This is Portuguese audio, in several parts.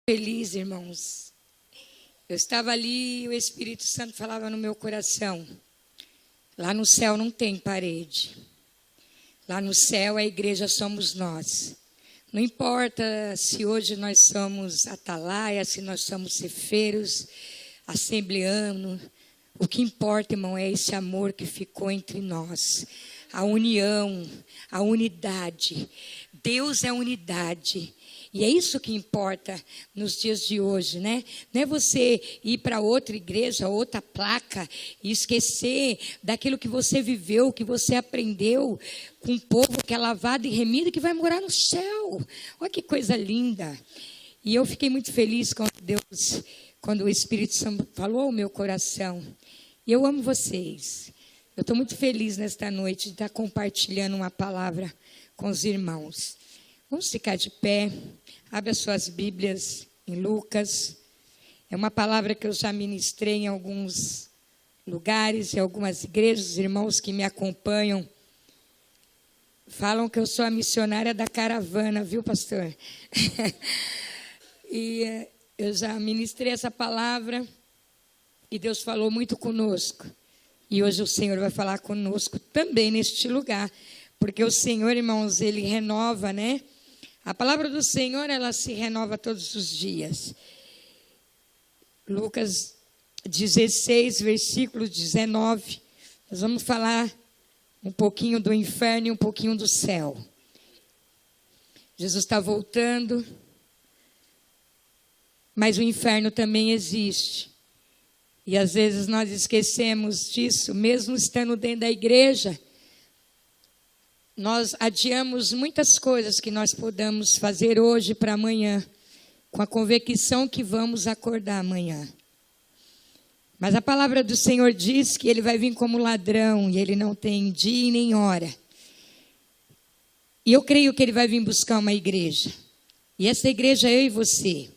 Feliz, irmãos. Eu estava ali e o Espírito Santo falava no meu coração. Lá no céu não tem parede. Lá no céu a igreja somos nós. Não importa se hoje nós somos atalaia, se nós somos cefeiros, assembleano. O que importa, irmão, é esse amor que ficou entre nós. A união, a unidade. Deus é unidade. E é isso que importa nos dias de hoje, né? Não é você ir para outra igreja, outra placa e esquecer daquilo que você viveu, que você aprendeu com um povo que é lavado e remido e que vai morar no céu. Olha que coisa linda. E eu fiquei muito feliz quando o Espírito Santo falou ao meu coração. E eu amo vocês. Eu estou muito feliz nesta noite de estar compartilhando uma palavra com os irmãos. Vamos ficar de pé. Abra suas Bíblias em Lucas. É uma palavra que eu já ministrei em alguns lugares, em algumas igrejas. Os irmãos que me acompanham falam que eu sou a missionária da caravana, viu, pastor? E eu já ministrei essa palavra e Deus falou muito conosco. E hoje o Senhor vai falar conosco também neste lugar. Porque o Senhor, irmãos, Ele renova, né? A palavra do Senhor, ela se renova todos os dias. Lucas 16, versículo 19. Nós vamos falar um pouquinho do inferno e um pouquinho do céu. Jesus está voltando, mas o inferno também existe. E às vezes nós esquecemos disso, mesmo estando dentro da igreja. Nós adiamos muitas coisas que nós podemos fazer hoje para amanhã, com a convicção que vamos acordar amanhã. Mas a palavra do Senhor diz que Ele vai vir como ladrão, e Ele não tem dia e nem hora. E eu creio que Ele vai vir buscar uma igreja. E essa igreja é eu e você.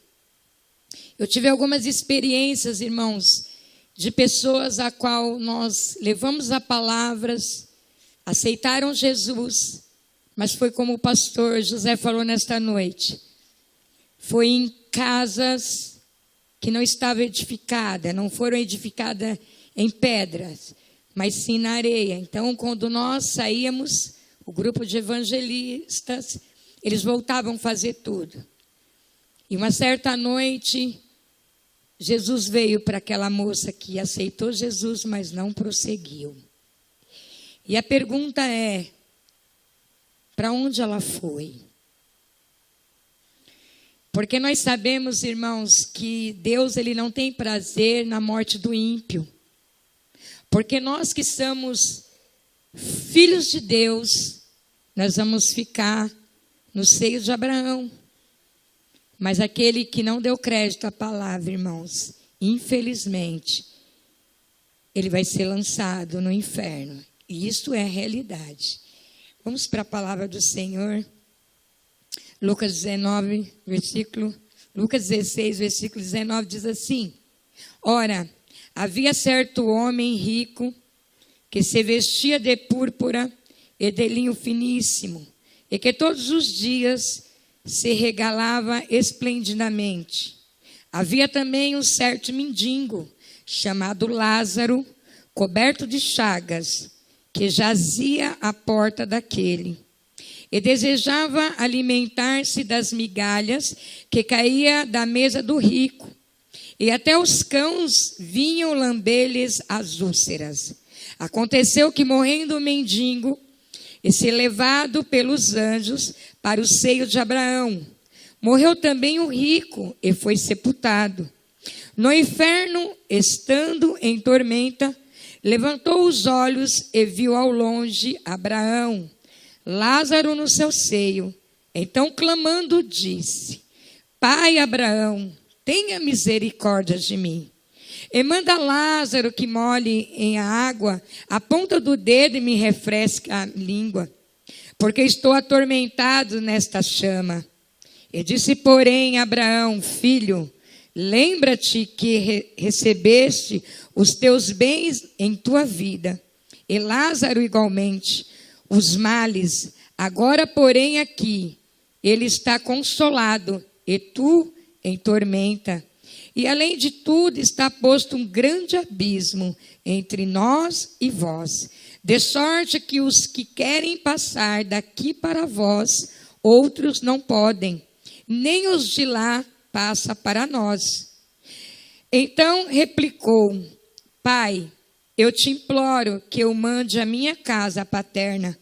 Eu tive algumas experiências, irmãos, de pessoas a qual nós levamos a palavras, aceitaram Jesus, mas foi como o pastor José falou nesta noite. Foi em casas que não estavam edificadas, não foram edificadas em pedras, mas sim na areia. Então, quando nós saíamos, o grupo de evangelistas, eles voltavam a fazer tudo. E uma certa noite, Jesus veio para aquela moça que aceitou Jesus, mas não prosseguiu. E a pergunta é, para onde ela foi? Porque nós sabemos, irmãos, que Deus ele não tem prazer na morte do ímpio. Porque nós que somos filhos de Deus, nós vamos ficar no seio de Abraão. Mas aquele que não deu crédito à palavra, irmãos, infelizmente, ele vai ser lançado no inferno. E isso é a realidade. Vamos para a palavra do Senhor. Lucas 16, versículo 19, diz assim: Ora, havia certo homem rico que se vestia de púrpura e de linho finíssimo, e que todos os dias se regalava esplendidamente. Havia também um certo mendigo, chamado Lázaro, coberto de chagas, que jazia à porta daquele, e desejava alimentar-se das migalhas que caía da mesa do rico, e até os cães vinham lamber-lhes as úlceras. Aconteceu que, morrendo o mendigo, e se levado pelos anjos para o seio de Abraão, morreu também o rico e foi sepultado. No inferno, estando em tormenta, levantou os olhos e viu ao longe Abraão, Lázaro no seu seio. Então, clamando, disse: Pai Abraão, tenha misericórdia de mim. E manda Lázaro que molhe em água a ponta do dedo e me refresque a língua, porque estou atormentado nesta chama. E disse, porém, Abraão: Filho, lembra-te que recebeste os teus bens em tua vida, e Lázaro igualmente os males. Agora, porém, aqui ele está consolado, e tu em tormenta. E além de tudo, está posto um grande abismo entre nós e vós, de sorte que os que querem passar daqui para vós, outros não podem, nem os de lá passa para nós. Então replicou: Pai, eu te imploro que eu mande a minha casa paterna,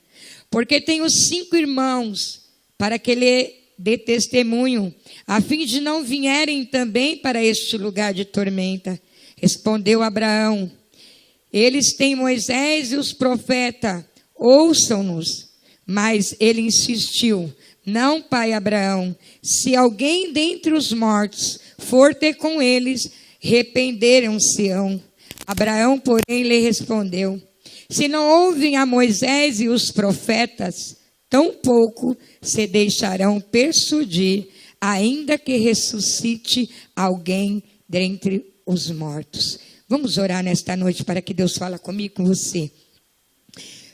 porque tenho 5 irmãos, para que lhe dê testemunho, a fim de não vierem também para este lugar de tormenta. Respondeu Abraão: eles têm Moisés e os profetas, ouçam-nos. Mas ele insistiu: não, pai Abraão, se alguém dentre os mortos for ter com eles, arrependeram-se-ão. Abraão, porém, lhe respondeu: se não ouvem a Moisés e os profetas, tampouco se deixarão persuadir, ainda que ressuscite alguém dentre os mortos. Vamos orar nesta noite para que Deus fale comigo, com você.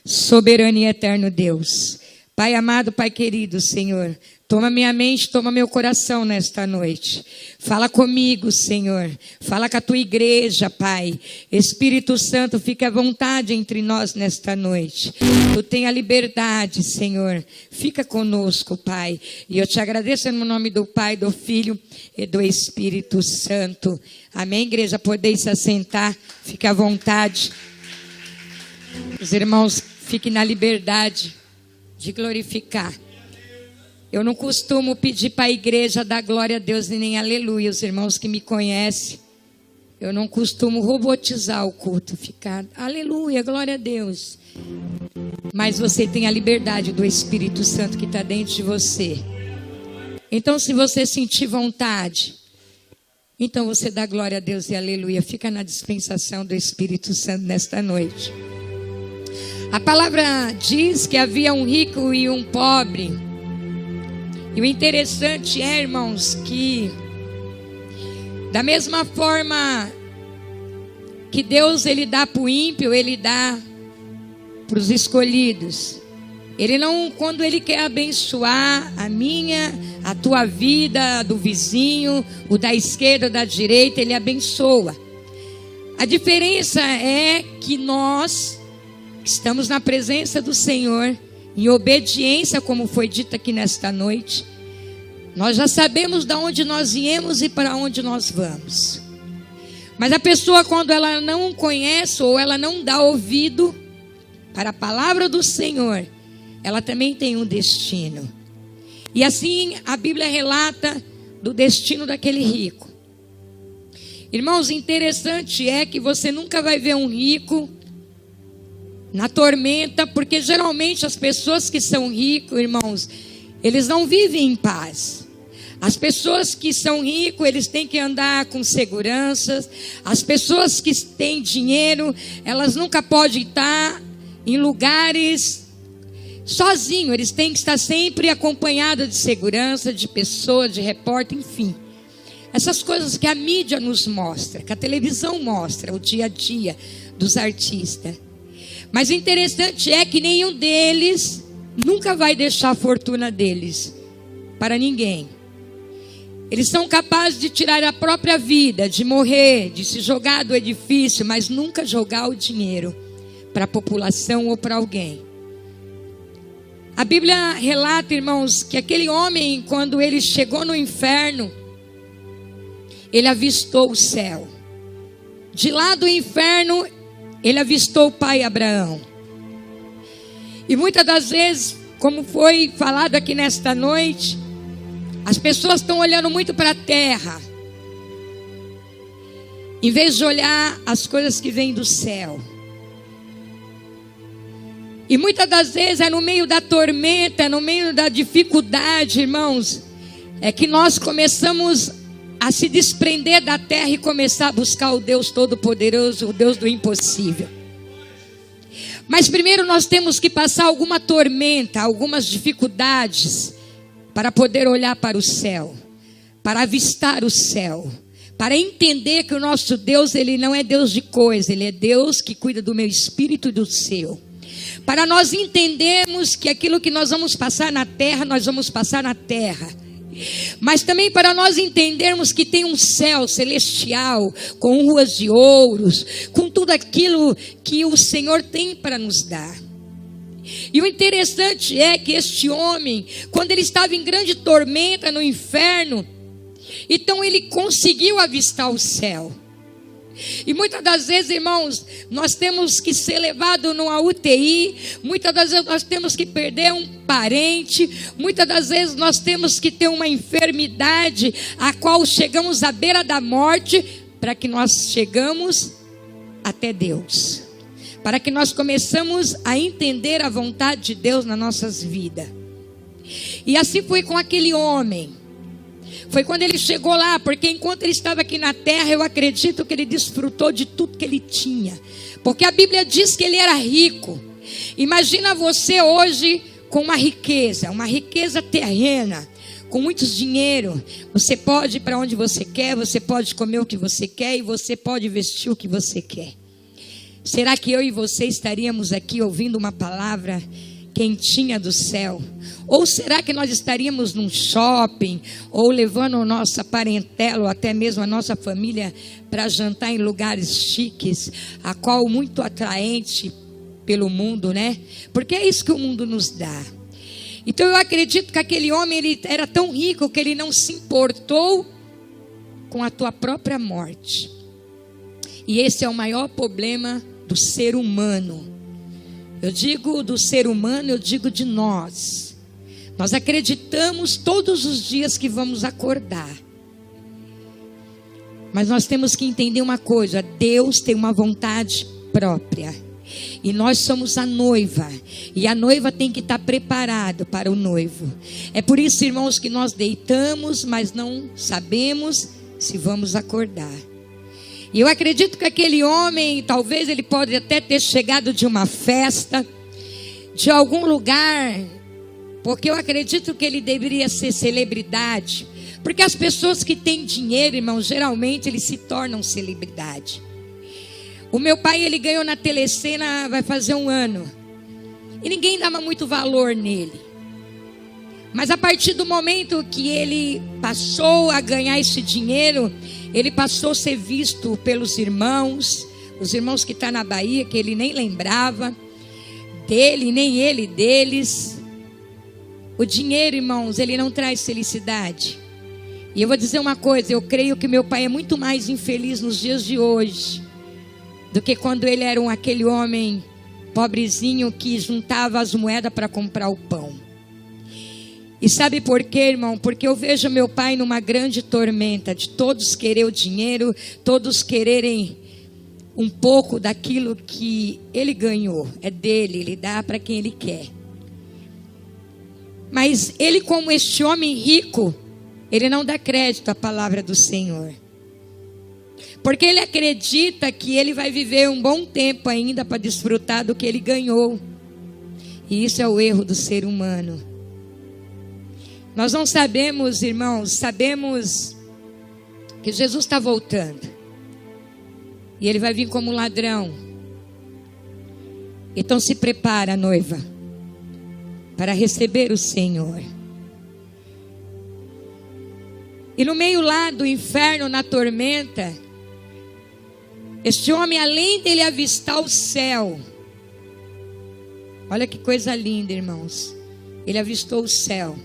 Soberano e eterno Deus, Pai amado, Pai querido, Senhor, toma minha mente, toma meu coração nesta noite. Fala comigo, Senhor. Fala com a tua igreja, Pai. Espírito Santo, fica à vontade entre nós nesta noite. Tu tem a liberdade, Senhor. Fica conosco, Pai. E eu te agradeço no nome do Pai, do Filho e do Espírito Santo. Amém, igreja? Podeis se assentar. Fica à vontade. Os irmãos, fiquem na liberdade de glorificar. Eu não costumo pedir para a igreja dar glória a Deus e nem aleluia. Os irmãos que me conhecem, eu não costumo robotizar o culto, ficar aleluia, glória a Deus. Mas você tem a liberdade do Espírito Santo que está dentro de você. Então, se você sentir vontade, então você dá glória a Deus e aleluia. Fica na dispensação do Espírito Santo nesta noite. A palavra diz que havia um rico e um pobre. E o interessante é, irmãos, que da mesma forma que Deus ele dá para o ímpio, ele dá para os escolhidos. Ele não, quando ele quer abençoar a minha, a tua vida, a do vizinho, o da esquerda, o da direita, ele abençoa. A diferença é que nós estamos na presença do Senhor, em obediência, como foi dito aqui nesta noite. Nós já sabemos de onde nós viemos e para onde nós vamos. Mas a pessoa, quando ela não conhece ou ela não dá ouvido para a palavra do Senhor, ela também tem um destino. E assim a Bíblia relata do destino daquele rico. Irmãos, interessante é que você nunca vai ver um rico na tormenta, porque geralmente as pessoas que são ricos, irmãos, eles não vivem em paz. As pessoas que são ricos, eles têm que andar com segurança. As pessoas que têm dinheiro, elas nunca podem estar em lugares sozinhos. Eles têm que estar sempre acompanhados de segurança, de pessoas, de repórter, enfim. Essas coisas que a mídia nos mostra, que a televisão mostra, o dia a dia dos artistas. Mas o interessante é que nenhum deles nunca vai deixar a fortuna deles para ninguém. Eles são capazes de tirar a própria vida, de morrer, de se jogar do edifício, mas nunca jogar o dinheiro para a população ou para alguém. A Bíblia relata, irmãos, que aquele homem, quando ele chegou no inferno, ele avistou o céu. De lá do inferno, ele avistou o pai Abraão. E muitas das vezes, como foi falado aqui nesta noite, as pessoas estão olhando muito para a terra, em vez de olhar as coisas que vêm do céu. E muitas das vezes é no meio da tormenta, no meio da dificuldade, irmãos, é que nós começamos a se desprender da terra e começar a buscar o Deus Todo-Poderoso, o Deus do impossível. Mas primeiro nós temos que passar alguma tormenta, algumas dificuldades, para poder olhar para o céu, para avistar o céu, para entender que o nosso Deus, ele não é Deus de coisa, ele é Deus que cuida do meu espírito e do seu. Para nós entendermos que aquilo que nós vamos passar na terra, nós vamos passar na terra. Mas também para nós entendermos que tem um céu celestial, com ruas de ouros, com tudo aquilo que o Senhor tem para nos dar. E o interessante é que este homem, quando ele estava em grande tormenta no inferno, então ele conseguiu avistar o céu. E muitas das vezes, irmãos, nós temos que ser levados numa UTI, muitas das vezes nós temos que perder um parente, muitas das vezes nós temos que ter uma enfermidade a qual chegamos à beira da morte, para que nós chegamos até Deus, para que nós começamos a entender a vontade de Deus nas nossas vidas. E assim foi com aquele homem. Foi quando ele chegou lá, porque enquanto ele estava aqui na terra, eu acredito que ele desfrutou de tudo que ele tinha, porque a Bíblia diz que ele era rico. Imagina você hoje com uma riqueza terrena, com muito dinheiro. Você pode ir para onde você quer, você pode comer o que você quer e você pode vestir o que você quer. Será que eu e você estaríamos aqui ouvindo uma palavra quentinha do céu? Ou será que nós estaríamos num shopping, ou levando a nossa parentela, ou até mesmo a nossa família, para jantar em lugares chiques, a qual muito atraente pelo mundo, né? Porque é isso que o mundo nos dá. Então eu acredito que aquele homem, ele era tão rico que ele não se importou com a tua própria morte. E esse é o maior problema do ser humano. Eu digo do ser humano, eu digo de nós. Nós acreditamos todos os dias que vamos acordar. Mas nós temos que entender uma coisa: Deus tem uma vontade própria. E nós somos a noiva. E a noiva tem que estar preparada para o noivo. É por isso, irmãos, que nós deitamos, mas não sabemos se vamos acordar. E eu acredito que aquele homem, talvez ele pode até ter chegado de uma festa, de algum lugar, porque eu acredito que ele deveria ser celebridade. Porque as pessoas que têm dinheiro, irmãos, geralmente eles se tornam celebridade. O meu pai, ele ganhou na Telecena, vai fazer 1 ano. E ninguém dava muito valor nele. Mas a partir do momento que ele passou a ganhar esse dinheiro, ele passou a ser visto pelos irmãos, os irmãos que estão na Bahia, que ele nem lembrava dele, nem ele deles. O dinheiro, irmãos, ele não traz felicidade. E eu vou dizer uma coisa: eu creio que meu pai é muito mais infeliz nos dias de hoje do que quando ele era aquele homem pobrezinho que juntava as moedas para comprar o pão. E sabe por quê, irmão? Porque eu vejo meu pai numa grande tormenta de todos querer o dinheiro, todos quererem um pouco daquilo que ele ganhou. É dele, ele dá para quem ele quer. Mas ele, como este homem rico, ele não dá crédito à palavra do Senhor. Porque ele acredita que ele vai viver um bom tempo ainda para desfrutar do que ele ganhou. E isso é o erro do ser humano. Nós não sabemos, irmãos, sabemos que Jesus está voltando. E ele vai vir como ladrão. Então se prepara, noiva, para receber o Senhor. E no meio lá do inferno, na tormenta, este homem, além dele avistar o céu, olha que coisa linda, irmãos, ele avistou o céu.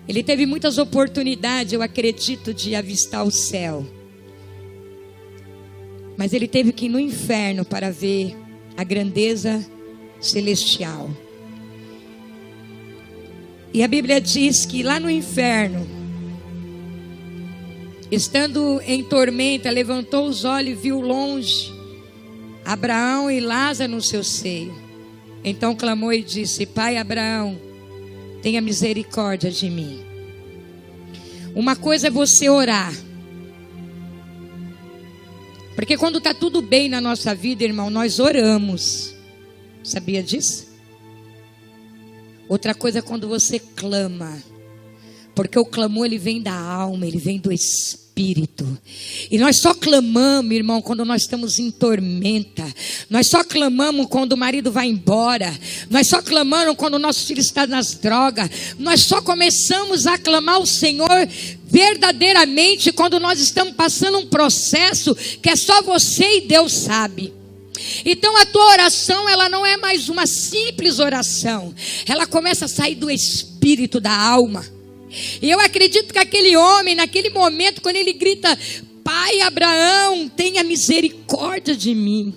Ele teve muitas oportunidades, eu acredito, de avistar o céu. Mas ele teve que ir no inferno para ver a grandeza celestial. E a Bíblia diz que lá no inferno, estando em tormenta, levantou os olhos e viu longe Abraão e Lázaro no seu seio. Então clamou e disse: Pai Abraão, tenha misericórdia de mim. Uma coisa é você orar, porque quando está tudo bem na nossa vida, irmão, nós oramos. Sabia disso? Outra coisa é quando você clama, porque o clamor, ele vem da alma, ele vem do Espírito. Espírito. E nós só clamamos, irmão, quando nós estamos em tormenta. Nós só clamamos quando o marido vai embora. Nós só clamamos quando o nosso filho está nas drogas. Nós só começamos a clamar ao Senhor verdadeiramente quando nós estamos passando um processo que é só você e Deus sabe. Então a tua oração, ela não é mais uma simples oração. Ela começa a sair do espírito, da alma. E eu acredito que aquele homem, naquele momento, quando ele grita: Pai Abraão, tenha misericórdia de mim,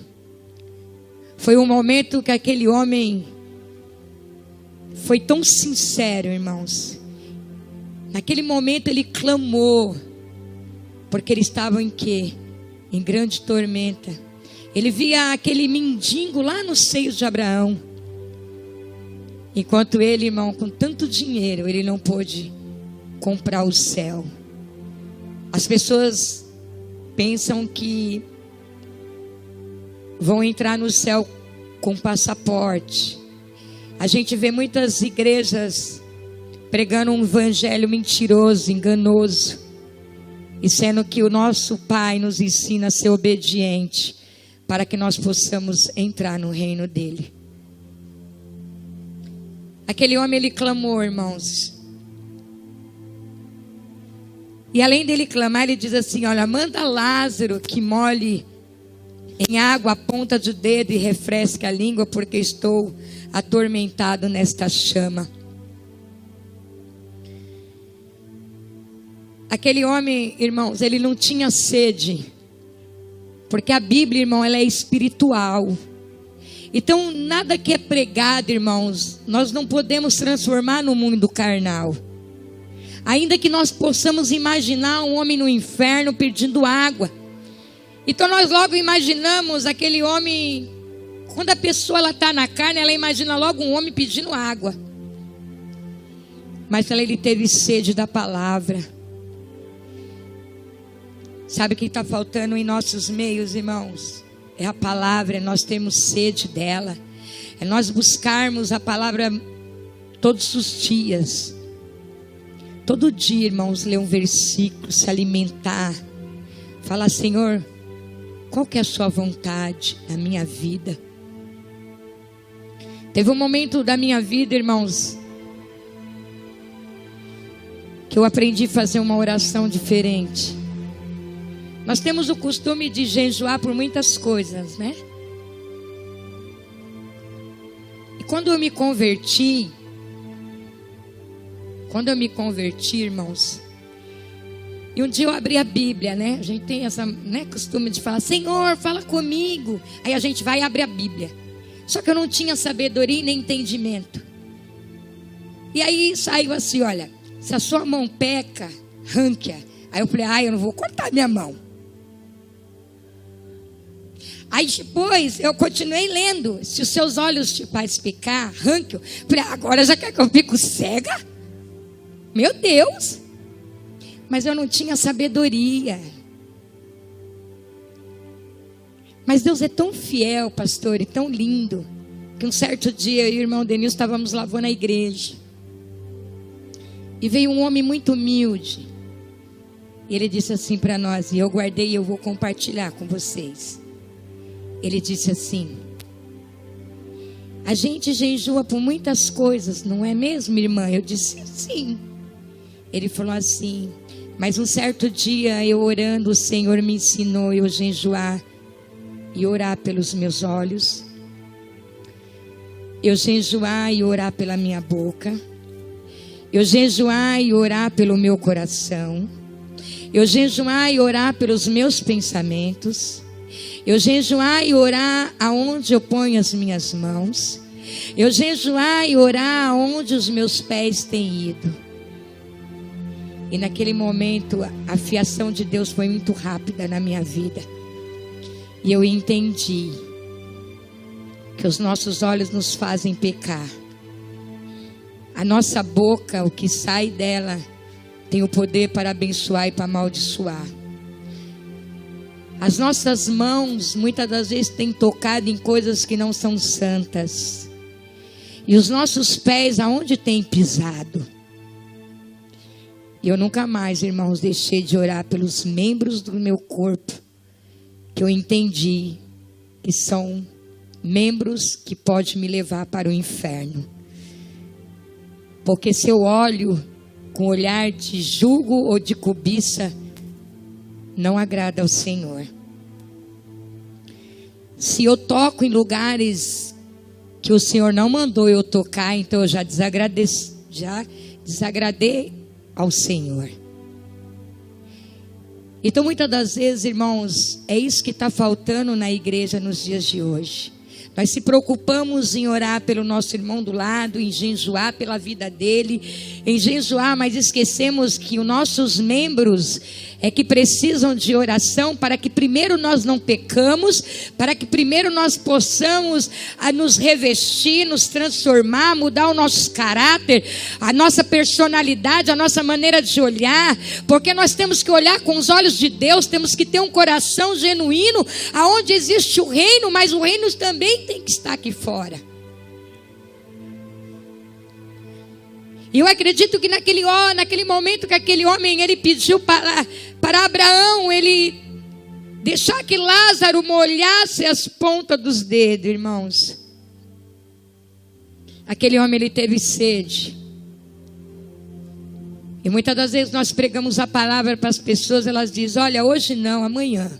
foi um momento que aquele homem foi tão sincero, irmãos. Naquele momento ele clamou, porque ele estava em quê? Em grande tormenta. Ele via aquele mendigo lá nos seios de Abraão. Enquanto ele, irmão, com tanto dinheiro, ele não pôde comprar o céu. As pessoas pensam que vão entrar no céu com passaporte. A gente vê muitas igrejas pregando um evangelho mentiroso, enganoso, e sendo que o nosso Pai nos ensina a ser obediente, para que nós possamos entrar no reino dele. Aquele homem, ele clamou, irmãos. E além dele clamar, ele diz assim: olha, manda Lázaro que molhe em água a ponta do dedo e refresque a língua, porque estou atormentado nesta chama. Aquele homem, irmãos, ele não tinha sede, porque a Bíblia, irmão, ela é espiritual. Então, nada que é pregado, irmãos, nós não podemos transformar no mundo carnal. Ainda que nós possamos imaginar um homem no inferno pedindo água. Então nós logo imaginamos aquele homem, quando a pessoa está na carne, ela imagina logo um homem pedindo água. Mas ele teve sede da palavra. Sabe o que está faltando em nossos meios, irmãos? É a palavra, nós temos sede dela. É nós buscarmos a palavra todos os dias. Todo dia, irmãos, ler um versículo, se alimentar. Falar: Senhor, qual que é a sua vontade na minha vida? Teve um momento da minha vida, irmãos, que eu aprendi a fazer uma oração diferente. Nós temos o costume de jejuar por muitas coisas, né? E quando eu me converti, irmãos, e um dia eu abri a Bíblia, né? A gente tem essa, né, costume de falar: Senhor, fala comigo. Aí a gente vai e abre a Bíblia. Só que eu não tinha sabedoria nem entendimento. E aí saiu assim: olha, se a sua mão peca, arranque-a. Aí eu falei: eu não vou cortar minha mão. Aí depois eu continuei lendo: se os seus olhos te faz pecar, arranque-o. Falei: agora já quer que eu fique cega? Meu Deus! Mas eu não tinha sabedoria. Mas Deus é tão fiel, pastor, e tão lindo, que um certo dia eu e o irmão Denilson estávamos lavando a igreja. E veio um homem muito humilde. E ele disse assim para nós, e eu guardei e eu vou compartilhar com vocês. Ele disse assim: a gente jejua por muitas coisas, não é mesmo, irmã? Eu disse: sim. Ele falou assim: mas um certo dia eu orando, o Senhor me ensinou eu jejuar e orar pelos meus olhos, eu jejuar e orar pela minha boca, eu jejuar e orar pelo meu coração, eu jejuar e orar pelos meus pensamentos, eu jejuar e orar aonde eu ponho as minhas mãos, eu jejuar e orar aonde os meus pés têm ido. E naquele momento a fiação de Deus foi muito rápida na minha vida. E eu entendi que os nossos olhos nos fazem pecar. A nossa boca, o que sai dela, tem o poder para abençoar e para amaldiçoar. As nossas mãos muitas das vezes têm tocado em coisas que não são santas. E os nossos pés aonde têm pisado? E eu nunca mais, irmãos, deixei de orar pelos membros do meu corpo, que eu entendi que são membros que podem me levar para o inferno. Porque se eu olho com olhar de julgo ou de cobiça, não agrada ao Senhor. Se eu toco em lugares que o Senhor não mandou eu tocar, então eu já desagradei ao Senhor. Então muitas das vezes, irmãos, é isso que está faltando na igreja nos dias de hoje. Nós se preocupamos em orar pelo nosso irmão do lado, em jejuar pela vida dele, em jejuar, mas esquecemos que os nossos membros é que precisam de oração para que primeiro nós não pecamos, para que primeiro nós possamos nos revestir, nos transformar, mudar o nosso caráter, a nossa personalidade, a nossa maneira de olhar, porque nós temos que olhar com os olhos de Deus, temos que ter um coração genuíno, aonde existe o reino, mas o reino também tem que estar aqui fora. E eu acredito que naquele momento que aquele homem, ele pediu para Abraão, ele deixar que Lázaro molhasse as pontas dos dedos, irmãos. Aquele homem, ele teve sede. E muitas das vezes nós pregamos a palavra para as pessoas, elas dizem, olha, hoje não, amanhã.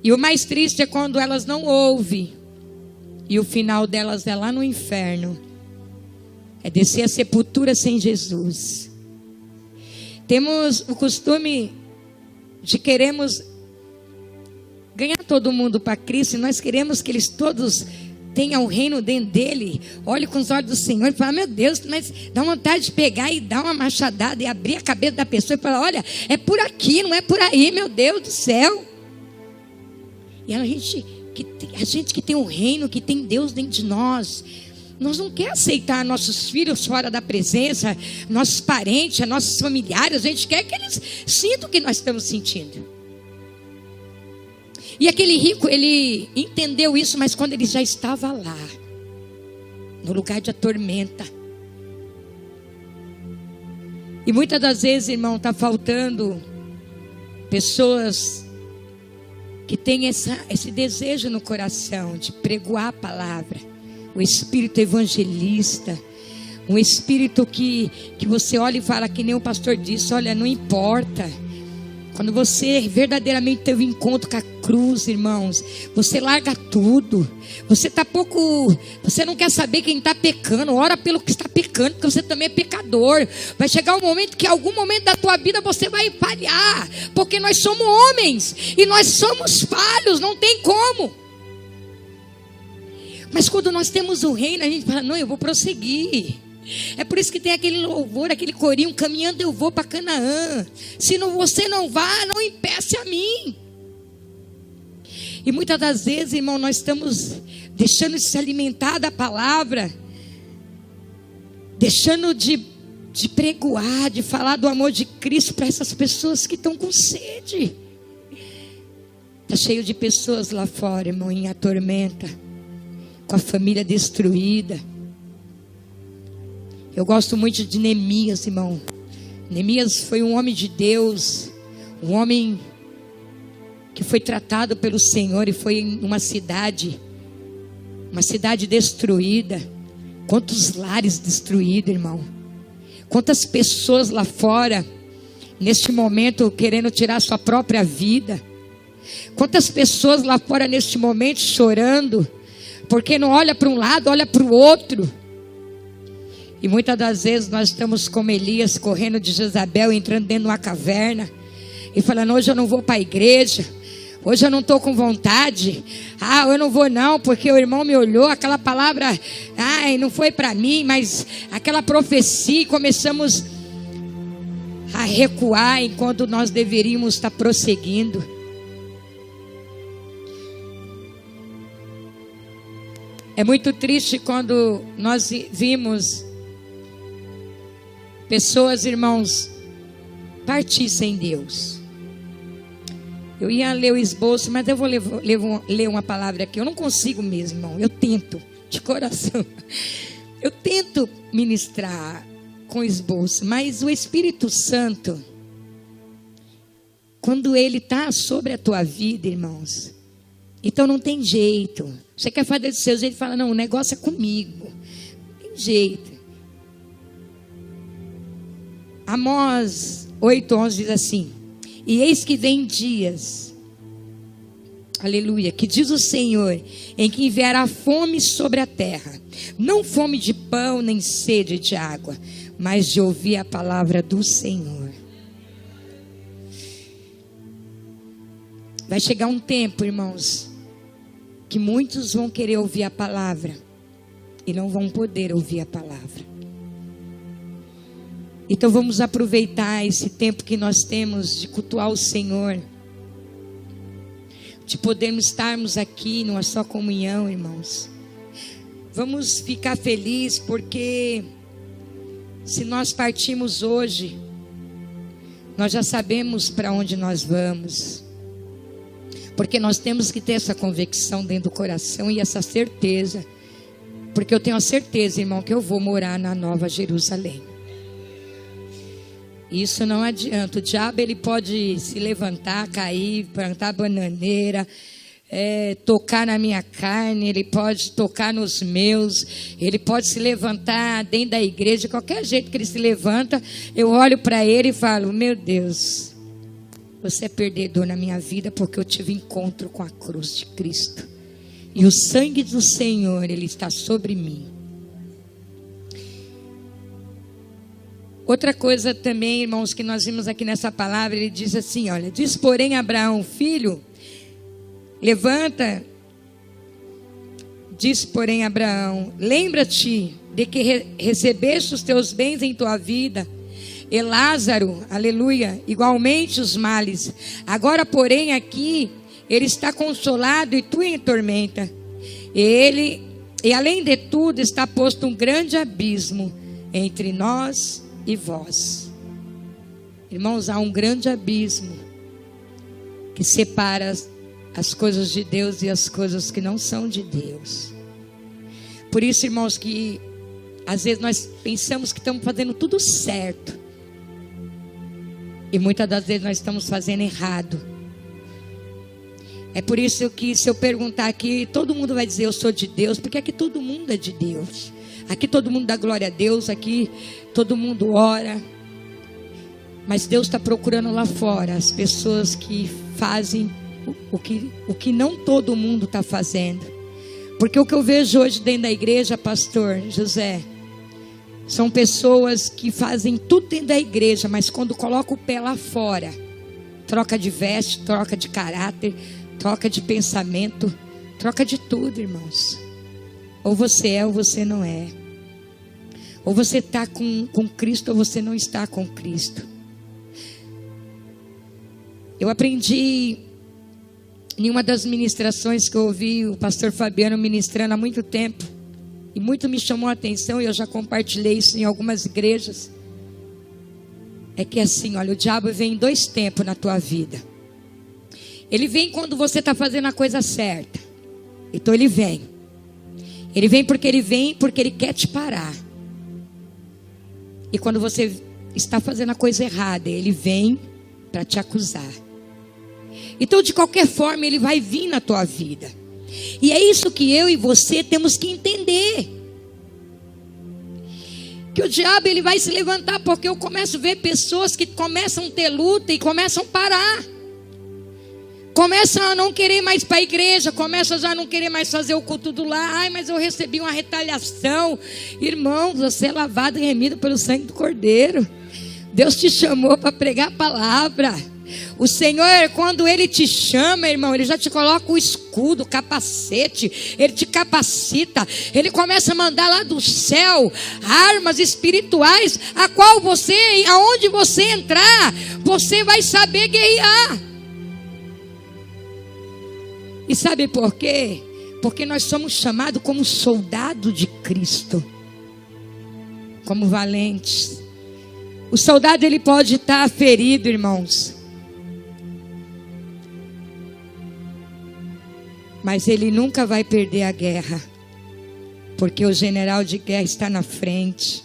E o mais triste é quando elas não ouvem. E o final delas é lá no inferno. É descer a sepultura sem Jesus. Temos o costume de queremos ganhar todo mundo para Cristo. E nós queremos que eles todos tenham o reino dentro dele. Olhe com os olhos do Senhor e fala, meu Deus, mas dá vontade de pegar e dar uma machadada e abrir a cabeça da pessoa e falar, olha, é por aqui, não é por aí, meu Deus do céu. E a gente que tem um reino, que tem Deus dentro de nós, nós não quer aceitar nossos filhos fora da presença, nossos parentes, nossos familiares, a gente quer que eles sintam o que nós estamos sentindo. E aquele rico, ele entendeu isso, mas quando ele já estava lá, no lugar de tormenta. E muitas das vezes, irmão, está faltando pessoas que tem esse desejo no coração de pregoar a palavra, o espírito evangelista, um espírito que você olha e fala, que nem o pastor disse, olha, não importa, quando você verdadeiramente teve um encontro com a cruz, irmãos, você larga tudo, você não quer saber quem está pecando, ora pelo que está pecando, porque você também é pecador. Vai chegar um momento que em algum momento da tua vida você vai falhar, porque nós somos homens, e nós somos falhos, não tem como. Mas quando nós temos o reino, a gente fala, não, eu vou prosseguir. É por isso que tem aquele louvor, aquele corinho, caminhando eu vou para Canaã. Se não, você não vá, não impeça a mim. E muitas das vezes, irmão, nós estamos deixando de se alimentar da palavra, deixando de pregoar, de falar do amor de Cristo para essas pessoas que estão com sede. Está cheio de pessoas lá fora, irmão, em a tormenta, com a família destruída. Eu gosto muito de Neemias, irmão. Neemias foi um homem de Deus, um homem que foi tratado pelo Senhor e foi em uma cidade destruída. Quantos lares destruídos, irmão. Quantas pessoas lá fora, neste momento, querendo tirar sua própria vida. Quantas pessoas lá fora, neste momento, chorando, porque não olha para um lado, olha para o outro. E muitas das vezes nós estamos como Elias, correndo de Jezabel, entrando dentro de uma caverna e falando, hoje eu não vou para a igreja, hoje eu não estou com vontade, eu não vou não, porque o irmão me olhou, aquela palavra, não foi para mim, mas aquela profecia, e começamos a recuar, enquanto nós deveríamos estar prosseguindo. É muito triste quando nós vimos pessoas, irmãos, partir sem Deus. Eu ia ler o esboço, mas eu vou ler uma palavra aqui. Eu não consigo mesmo, irmão. Eu tento, de coração. Eu tento ministrar com o esboço. Mas o Espírito Santo, quando ele está sobre a tua vida, irmãos, então não tem jeito. Você quer fazer do seu jeito e fala, não, o negócio é comigo. Não tem jeito. Amós 8:11 diz assim: e eis que vem dias, aleluia, que diz o Senhor, em que enviará fome sobre a terra, não fome de pão, nem sede de água, mas de ouvir a palavra do Senhor. Vai chegar um tempo, irmãos, que muitos vão querer ouvir a palavra e não vão poder ouvir a palavra. Então vamos aproveitar esse tempo que nós temos de cultuar o Senhor, de podermos estarmos aqui numa só comunhão, irmãos. Vamos ficar felizes, porque se nós partimos hoje, nós já sabemos para onde nós vamos. Porque nós temos que ter essa convicção dentro do coração e essa certeza. Porque eu tenho a certeza, irmão, que eu vou morar na Nova Jerusalém. Isso não adianta. O diabo, ele pode se levantar, cair, plantar bananeira, tocar na minha carne, ele pode tocar nos meus, ele pode se levantar dentro da igreja. De qualquer jeito que ele se levanta, eu olho para ele e falo, meu Deus, você é perdedor na minha vida, porque eu tive encontro com a cruz de Cristo. E o sangue do Senhor, ele está sobre mim. Outra coisa também, irmãos, que nós vimos aqui nessa palavra, ele diz assim, olha, diz porém Abraão, filho, levanta, diz porém Abraão, lembra-te de que recebeste os teus bens em tua vida, e Lázaro, aleluia, igualmente os males. Agora, porém, aqui, ele está consolado e tu em tormenta. E além de tudo, está posto um grande abismo entre nós e vós. Irmãos, há um grande abismo que separa as coisas de Deus e as coisas que não são de Deus. Por isso, irmãos, que às vezes nós pensamos que estamos fazendo tudo certo, e muitas das vezes nós estamos fazendo errado. É por isso que, se eu perguntar aqui, todo mundo vai dizer eu sou de Deus, porque aqui todo mundo é de Deus. Aqui todo mundo dá glória a Deus, aqui todo mundo ora. Mas Deus está procurando lá fora as pessoas que fazem o que não todo mundo está fazendo. Porque o que eu vejo hoje dentro da igreja, pastor José, são pessoas que fazem tudo dentro da igreja, mas quando coloca o pé lá fora, troca de veste, troca de caráter, troca de pensamento, troca de tudo, irmãos. Ou você é ou você não é. Ou você está com Cristo ou você não está com Cristo. Eu aprendi em uma das ministrações que eu ouvi o pastor Fabiano ministrando há muito tempo, e muito me chamou a atenção, e eu já compartilhei isso em algumas igrejas. É que assim, olha, o diabo vem em 2 tempos na tua vida. Ele vem quando você está fazendo a coisa certa. Então ele vem. Ele vem porque ele quer te parar. E quando você está fazendo a coisa errada, ele vem para te acusar. Então, de qualquer forma, ele vai vir na tua vida. E é isso que eu e você temos que entender. Que o diabo, ele vai se levantar, porque eu começo a ver pessoas que começam a ter luta e começam a parar. Começam a não querer mais ir para a igreja, começam a já não querer mais fazer o culto do lar. Ai, mas eu recebi uma retaliação. Irmãos, você é lavado e remido pelo sangue do Cordeiro. Deus te chamou para pregar a palavra. O Senhor, quando Ele te chama, irmão, Ele já te coloca o escudo, o capacete, Ele te capacita, Ele começa a mandar lá do céu armas espirituais, a qual você, aonde você entrar, você vai saber guerrear. E sabe por quê? Porque nós somos chamados como soldado de Cristo, como valentes. O soldado, ele pode estar ferido, irmãos, mas ele nunca vai perder a guerra, porque o general de guerra está na frente.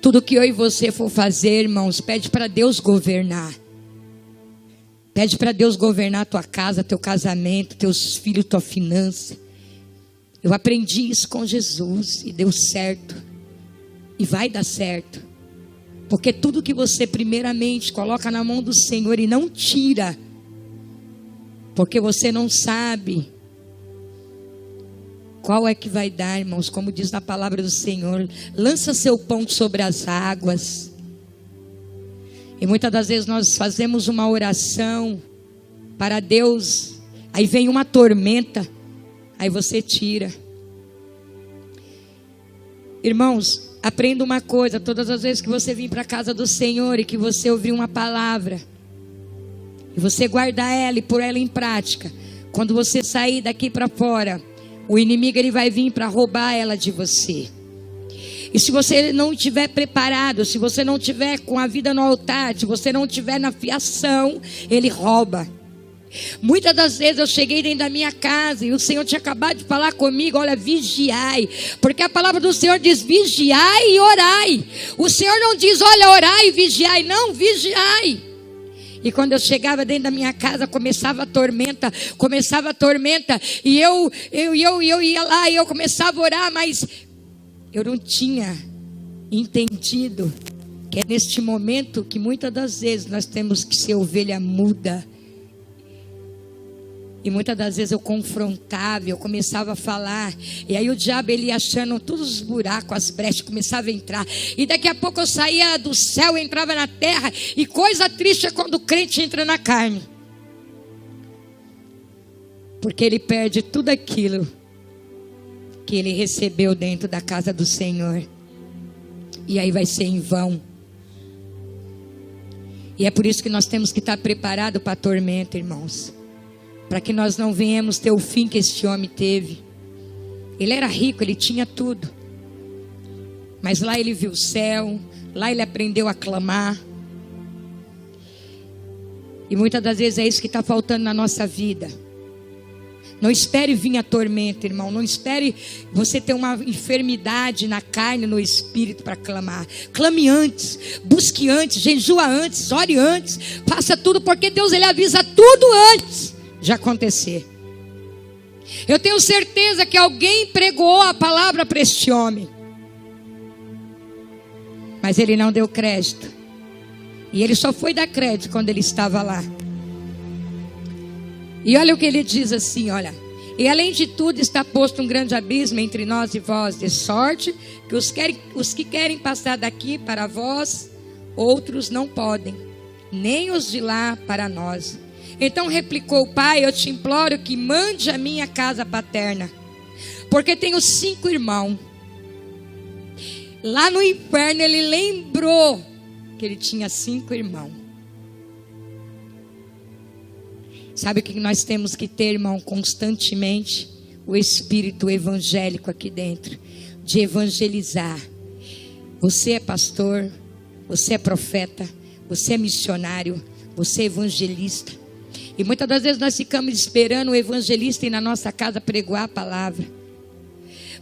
Tudo que eu e você for fazer, irmãos, pede para Deus governar. Pede para Deus governar a tua casa, teu casamento, teus filhos, tua finança. Eu aprendi isso com Jesus e deu certo. E vai dar certo. Porque tudo que você primeiramente coloca na mão do Senhor e não tira, porque você não sabe qual é que vai dar, irmãos. Como diz na palavra do Senhor, lança seu pão sobre as águas. E muitas das vezes nós fazemos uma oração para Deus, aí vem uma tormenta, aí você tira. Irmãos, aprenda uma coisa: todas as vezes que você vir para a casa do Senhor e que você ouvir uma palavra, e você guardar ela e pôr ela em prática, quando você sair daqui para fora, o inimigo ele vai vir para roubar ela de você. E se você não estiver preparado, se você não estiver com a vida no altar, se você não estiver na fiação, ele rouba. Muitas das vezes eu cheguei dentro da minha casa e o Senhor tinha acabado de falar comigo: olha, vigiai, porque a palavra do Senhor diz vigiai e orai. O Senhor não diz olha, orai e vigiai, não, vigiai. E quando eu chegava dentro da minha casa, começava a tormenta, e eu ia lá e eu começava a orar, mas eu não tinha entendido que é neste momento que muitas das vezes nós temos que ser ovelha muda. E muitas das vezes eu confrontava, eu começava a falar, e aí o diabo ele ia achando todos os buracos, as brechas, começava a entrar, e daqui a pouco eu saía do céu, entrava na terra. E coisa triste é quando o crente entra na carne, porque ele perde tudo aquilo que ele recebeu dentro da casa do Senhor, e aí vai ser em vão. E é por isso que nós temos que estar preparados para a tormenta, irmãos, para que nós não venhamos ter o fim que este homem teve. Ele era rico, ele tinha tudo, mas lá ele viu o céu, lá ele aprendeu a clamar. E muitas das vezes é isso que está faltando na nossa vida. Não espere vir a tormenta, irmão. Não espere você ter uma enfermidade na carne, no espírito para clamar. Clame antes, busque antes, jejua antes, ore antes, faça tudo, porque Deus ele avisa tudo antes de acontecer. Eu tenho certeza que alguém pregou a palavra para este homem, mas ele não deu crédito. E ele só foi dar crédito quando ele estava lá. E olha o que ele diz assim, olha: e além de tudo está posto um grande abismo entre nós e vós, de sorte que os que querem passar daqui para vós, outros não podem, nem os de lá para nós. Então replicou o pai: eu te imploro que mande a minha casa paterna, porque tenho 5 irmãos. Lá no inferno ele lembrou que ele tinha 5 irmãos. Sabe o que nós temos que ter, irmão? Constantemente o espírito evangélico aqui dentro, de evangelizar. Você é pastor, você é profeta, você é missionário, você é evangelista. E muitas das vezes nós ficamos esperando o evangelista ir na nossa casa pregoar a palavra.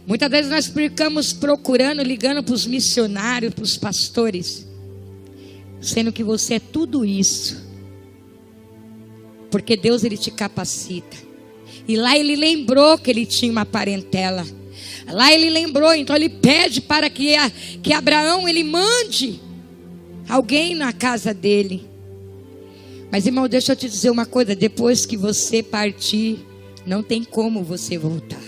Muitas vezes nós ficamos procurando, ligando para os missionários, para os pastores, sendo que você é tudo isso, porque Deus ele te capacita. E lá ele lembrou que ele tinha uma parentela. Lá ele lembrou, então ele pede para que Abraão ele mande alguém na casa dele. Mas irmão, deixa eu te dizer uma coisa: depois que você partir, não tem como você voltar.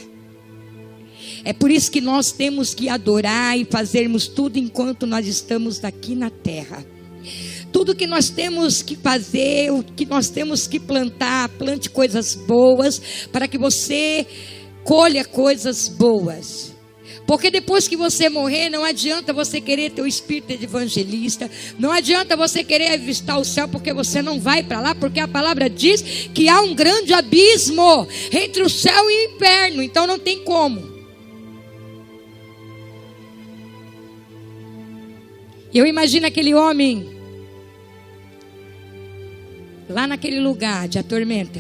É por isso que nós temos que adorar e fazermos tudo enquanto nós estamos aqui na terra. Tudo que nós temos que fazer, o que nós temos que plantar, plante coisas boas, para que você colha coisas boas. Porque depois que você morrer, não adianta você querer ter o espírito de evangelista, não adianta você querer avistar o céu, porque você não vai para lá, porque a palavra diz que há um grande abismo entre o céu e o inferno, então não tem como. Eu imagino aquele homem lá naquele lugar de tormenta,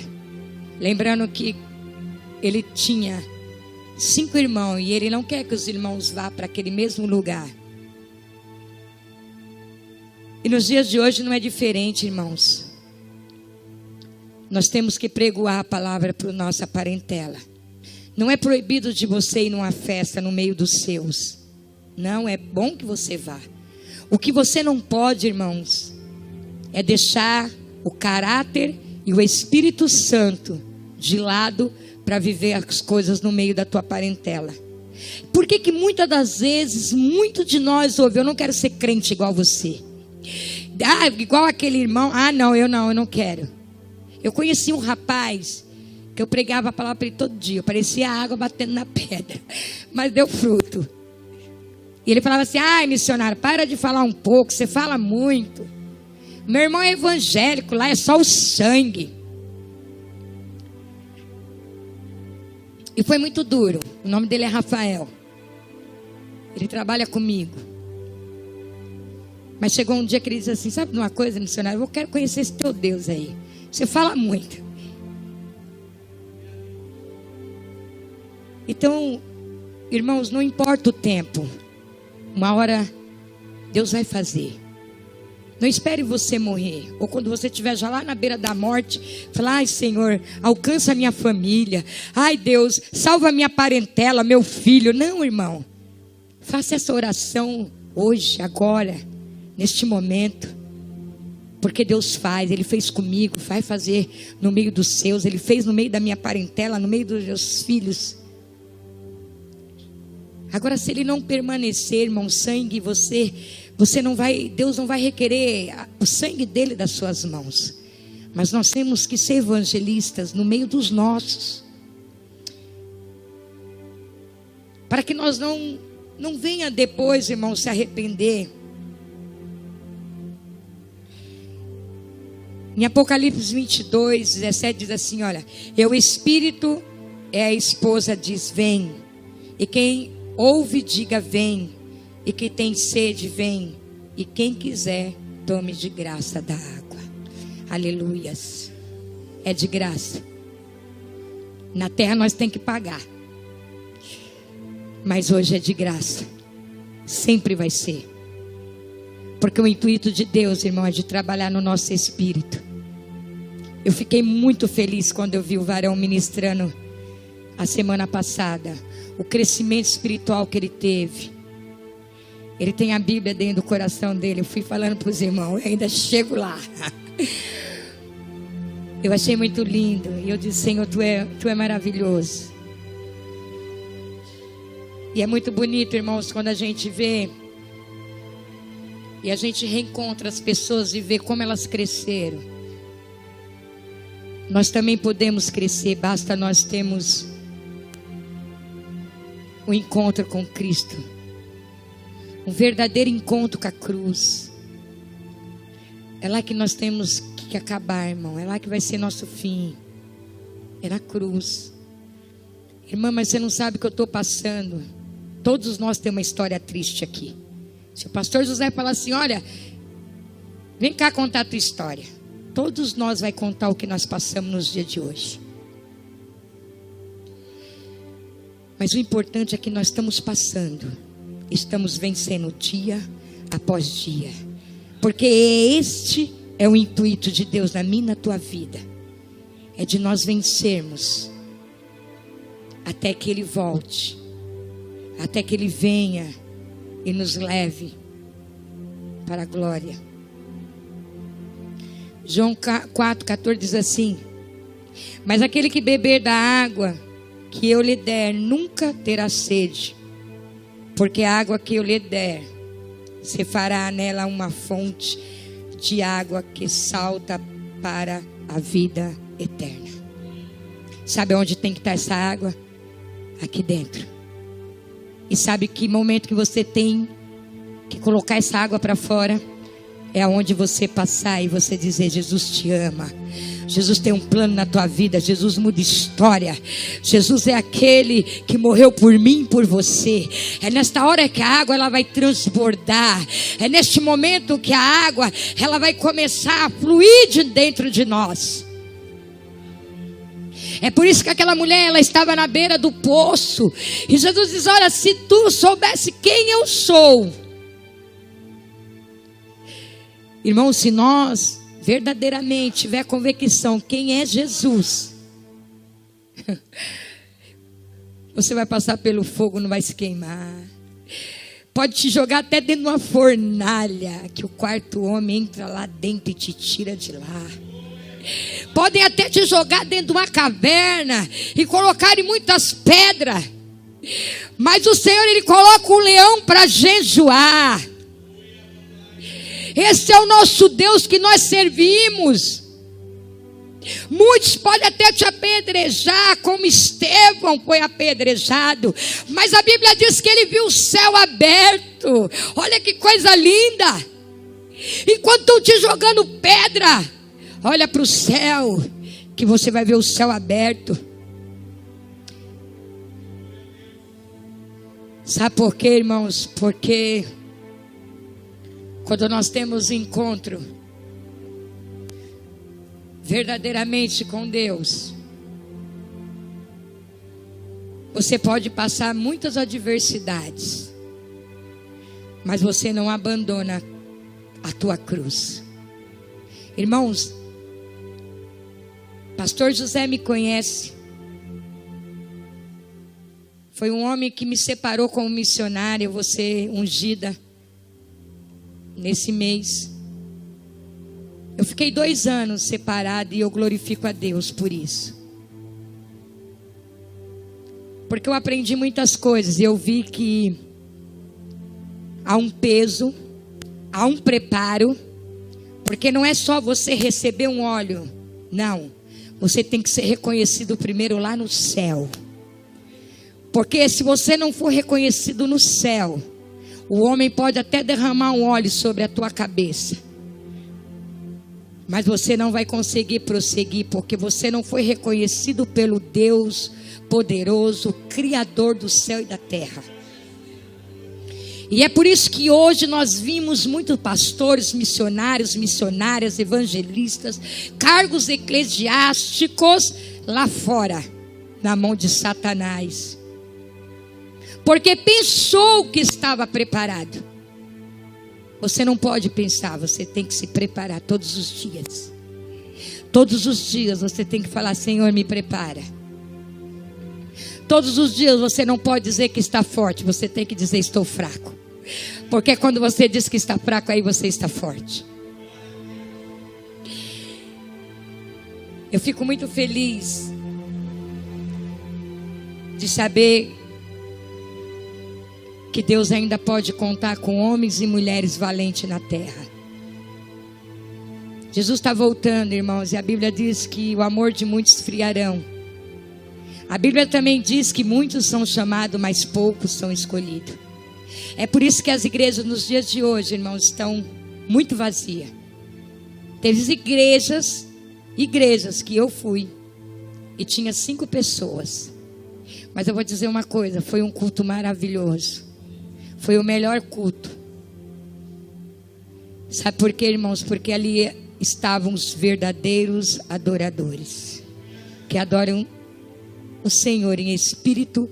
lembrando que ele tinha 5 irmãos, e ele não quer que os irmãos vá para aquele mesmo lugar. E nos dias de hoje não é diferente, irmãos. Nós temos que pregoar a palavra para a nossa parentela. Não é proibido de você ir numa festa no meio dos seus. Não, é bom que você vá. O que você não pode, irmãos, é deixar o caráter e o Espírito Santo de lado para viver as coisas no meio da tua parentela. Por que que muitas das vezes, muito de nós ouve, eu não quero ser crente igual você. Ah, igual aquele irmão, eu não quero. Eu conheci um rapaz que eu pregava a palavra para ele todo dia, parecia água batendo na pedra, mas deu fruto. E ele falava assim: ai, missionário, para de falar um pouco, você fala muito. Meu irmão é evangélico, lá é só o sangue. E foi muito duro. O nome dele é Rafael. Ele trabalha comigo. Mas chegou um dia que ele disse assim: sabe de uma coisa, missionário? Eu quero conhecer esse teu Deus aí. Você fala muito. Então, irmãos, não importa o tempo. Uma hora Deus vai fazer. Não espere você morrer. Ou quando você estiver já lá na beira da morte, falar: ai, Senhor, alcança a minha família. Ai, Deus, salva a minha parentela, meu filho. Não, irmão. Faça essa oração hoje, agora, neste momento. Porque Deus faz, Ele fez comigo, vai fazer no meio dos seus. Ele fez no meio da minha parentela, no meio dos meus filhos. Agora, se Ele não permanecer, irmão, sangue, você não vai, Deus não vai requerer o sangue dele das suas mãos. Mas nós temos que ser evangelistas no meio dos nossos. Para que nós não venha depois, irmão, se arrepender. Em Apocalipse 22, 17 diz assim: olha, o Espírito é a esposa, diz vem. E quem ouve diga vem. E quem tem sede vem. E quem quiser tome de graça da água. Aleluias. É de graça. Na terra nós temos que pagar. Mas hoje é de graça. Sempre vai ser. Porque o intuito de Deus, irmão, é de trabalhar no nosso espírito. Eu fiquei muito feliz quando eu vi o varão ministrando a semana passada. O crescimento espiritual que ele teve. Ele tem a Bíblia dentro do coração dele. Eu fui falando para os irmãos, eu ainda chego lá. Eu achei muito lindo. E eu disse: Senhor, tu é maravilhoso. E é muito bonito, irmãos, quando a gente vê e a gente reencontra as pessoas e vê como elas cresceram. Nós também podemos crescer, basta nós termos um encontro com Cristo. Um verdadeiro encontro com a cruz. É lá que nós temos que acabar, irmão. É lá que vai ser nosso fim. É na cruz. Irmã, mas você não sabe o que eu estou passando. Todos nós temos uma história triste aqui. Se o pastor José falar assim: olha, vem cá contar a tua história. Todos nós vai contar o que nós passamos nos dias de hoje. Mas o importante é que nós estamos passando. Estamos vencendo dia após dia. Porque este é o intuito de Deus na minha e na tua vida. É de nós vencermos. Até que Ele volte. Até que Ele venha e nos leve para a glória. João 4,14 diz assim: mas aquele que beber da água que eu lhe der nunca terá sede. Porque a água que eu lhe der, se fará nela uma fonte de água que salta para a vida eterna. Sabe onde tem que estar essa água? Aqui dentro. E sabe que momento que você tem que colocar essa água para fora? É aonde você passar e você dizer: Jesus te ama. Jesus tem um plano na tua vida. Jesus muda história. Jesus é aquele que morreu por mim e por você. É nesta hora que a água ela vai transbordar. É neste momento que a água ela vai começar a fluir de dentro de nós. É por isso que aquela mulher ela estava na beira do poço. E Jesus diz: olha, se tu soubesse quem eu sou, Irmão, se nós verdadeiramente tiver convicção quem é Jesus, você vai passar pelo fogo, não vai se queimar. Pode te jogar até dentro de uma fornalha, que o quarto homem entra lá dentro e te tira de lá. Podem até te jogar dentro de uma caverna e colocarem muitas pedras, mas o Senhor, Ele coloca um leão para jejuar. Esse é o nosso Deus que nós servimos. Muitos podem até te apedrejar, como Estevão foi apedrejado, mas a Bíblia diz que ele viu o céu aberto. Olha que coisa linda. Enquanto estão te jogando pedra, olha para o céu, que você vai ver o céu aberto. Sabe por quê, irmãos? Porque quando nós temos encontro verdadeiramente com Deus, você pode passar muitas adversidades, mas você não abandona a tua cruz. Irmãos, pastor José me conhece. Foi um homem que me separou como missionária. Eu vou ser ungida nesse mês. Eu fiquei 2 anos separada e eu glorifico a Deus por isso. Porque eu aprendi muitas coisas e eu vi que há um peso, há um preparo. Porque não é só você receber um óleo, não. Você tem que ser reconhecido primeiro lá no céu. Porque se você não for reconhecido no céu, o homem pode até derramar um óleo sobre a tua cabeça, mas você não vai conseguir prosseguir, porque você não foi reconhecido pelo Deus poderoso, Criador do céu e da terra. E é por isso que hoje nós vimos muitos pastores, missionários, missionárias, evangelistas, cargos eclesiásticos lá fora, na mão de Satanás. Porque pensou que estava preparado. Você não pode pensar, você tem que se preparar todos os dias. Todos os dias você tem que falar: Senhor, me prepara. Todos os dias você não pode dizer que está forte, você tem que dizer: estou fraco. Porque quando você diz que está fraco, aí você está forte. Eu fico muito feliz de saber que Deus ainda pode contar com homens e mulheres valentes na terra. Jesus está voltando, irmãos, e a Bíblia diz que o amor de muitos esfriarão. A Bíblia também diz que muitos são chamados, mas poucos são escolhidos. É por isso que as igrejas nos dias de hoje, irmãos, estão muito vazias. Teve igrejas que eu fui e tinha 5 pessoas. Mas eu vou dizer uma coisa, foi um culto maravilhoso. Foi o melhor culto. Sabe por quê, irmãos? Porque ali estavam os verdadeiros adoradores, que adoram o Senhor em espírito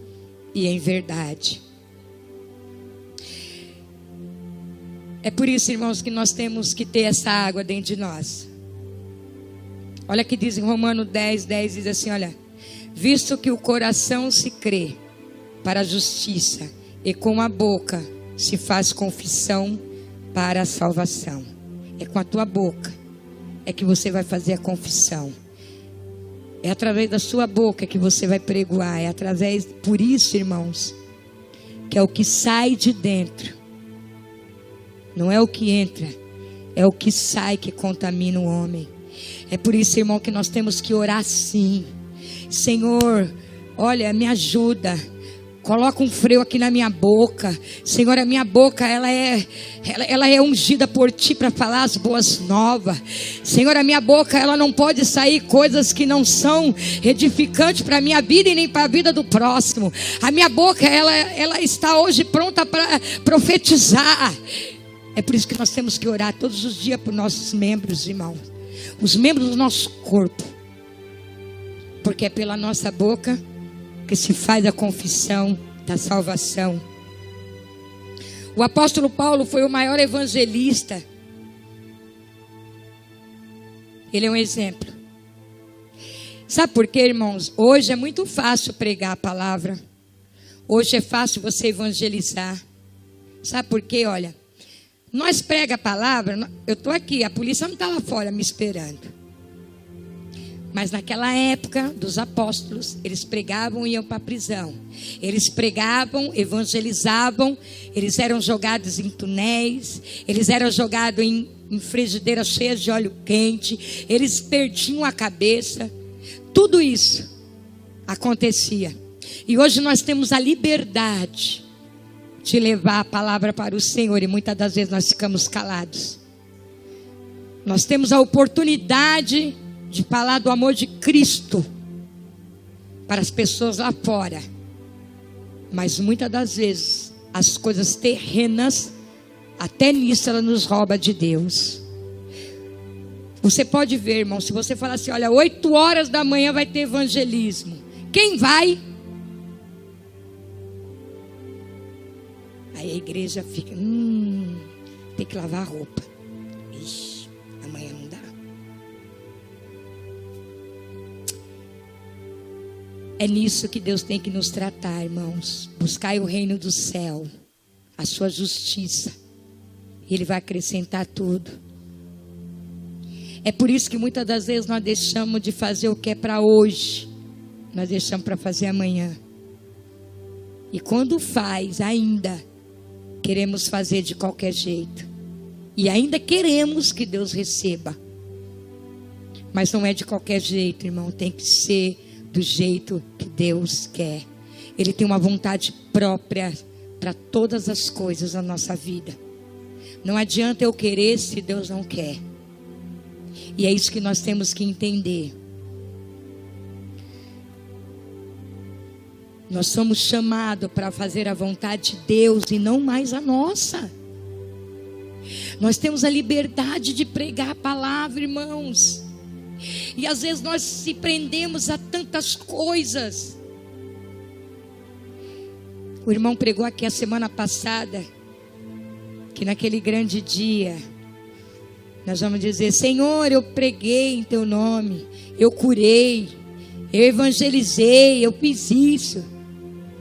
e em verdade. É por isso, irmãos, que nós temos que ter essa água dentro de nós. Olha que diz em Romanos 10:10, diz assim, olha: visto que o coração se crê para a justiça e com a boca se faz confissão para a salvação. É com a tua boca é que você vai fazer a confissão. É através da sua boca que você vai pregoar. É através, por isso, irmãos, que é o que sai de dentro. Não é o que entra, é o que sai que contamina o homem. É por isso, irmão, que nós temos que orar assim: Senhor, olha, me ajuda. Coloca um freio aqui na minha boca. Senhor, a minha boca, ela é ungida por Ti para falar as boas novas. Senhor, a minha boca, ela não pode sair coisas que não são edificantes para a minha vida e nem para a vida do próximo. A minha boca, ela está hoje pronta para profetizar. É por isso que nós temos que orar todos os dias por nossos membros, irmãos. Os membros do nosso corpo. Porque é pela nossa boca que se faz a confissão da salvação. O apóstolo Paulo foi o maior evangelista Ele é um exemplo. Sabe por quê, irmãos? Hoje é muito fácil pregar a palavra. Hoje é fácil você evangelizar. Sabe por quê? Olha, nós prega a palavra, eu estou aqui, a polícia não está lá fora me esperando. Mas naquela época dos apóstolos, eles pregavam e iam para a prisão. Eles pregavam, evangelizavam, eles eram jogados em túneis, eles eram jogados em frigideiras cheias de óleo quente, eles perdiam a cabeça. Tudo isso acontecia. E hoje nós temos a liberdade de levar a palavra para o Senhor, e muitas das vezes nós ficamos calados. Nós temos a oportunidade de falar do amor de Cristo para as pessoas lá fora, mas muitas das vezes as coisas terrenas, até nisso ela nos rouba de Deus. Você pode ver, irmão, se você falar assim, olha, 8 horas da manhã vai ter evangelismo, quem vai? Aí a igreja fica, tem que lavar a roupa. Ixi, amanhã não dá. É nisso que Deus tem que nos tratar, irmãos. Buscai o reino do céu, a sua justiça, e Ele vai acrescentar tudo. É por isso que muitas das vezes nós deixamos de fazer o que é para hoje, nós deixamos para fazer amanhã. E quando faz, ainda queremos fazer de qualquer jeito. E ainda queremos que Deus receba. Mas não é de qualquer jeito, irmão. Tem que ser do jeito que Deus quer. Ele tem uma vontade própria para todas as coisas na nossa vida. Não adianta eu querer se Deus não quer. E é isso que nós temos que entender. Nós somos chamados para fazer a vontade de Deus e não mais a nossa. Nós temos a liberdade de pregar a palavra, irmãos. E às vezes nós se prendemos a tantas coisas. O irmão pregou aqui a semana passada, que naquele grande dia, nós vamos dizer, Senhor, eu preguei em Teu nome, eu curei, eu evangelizei, eu fiz isso.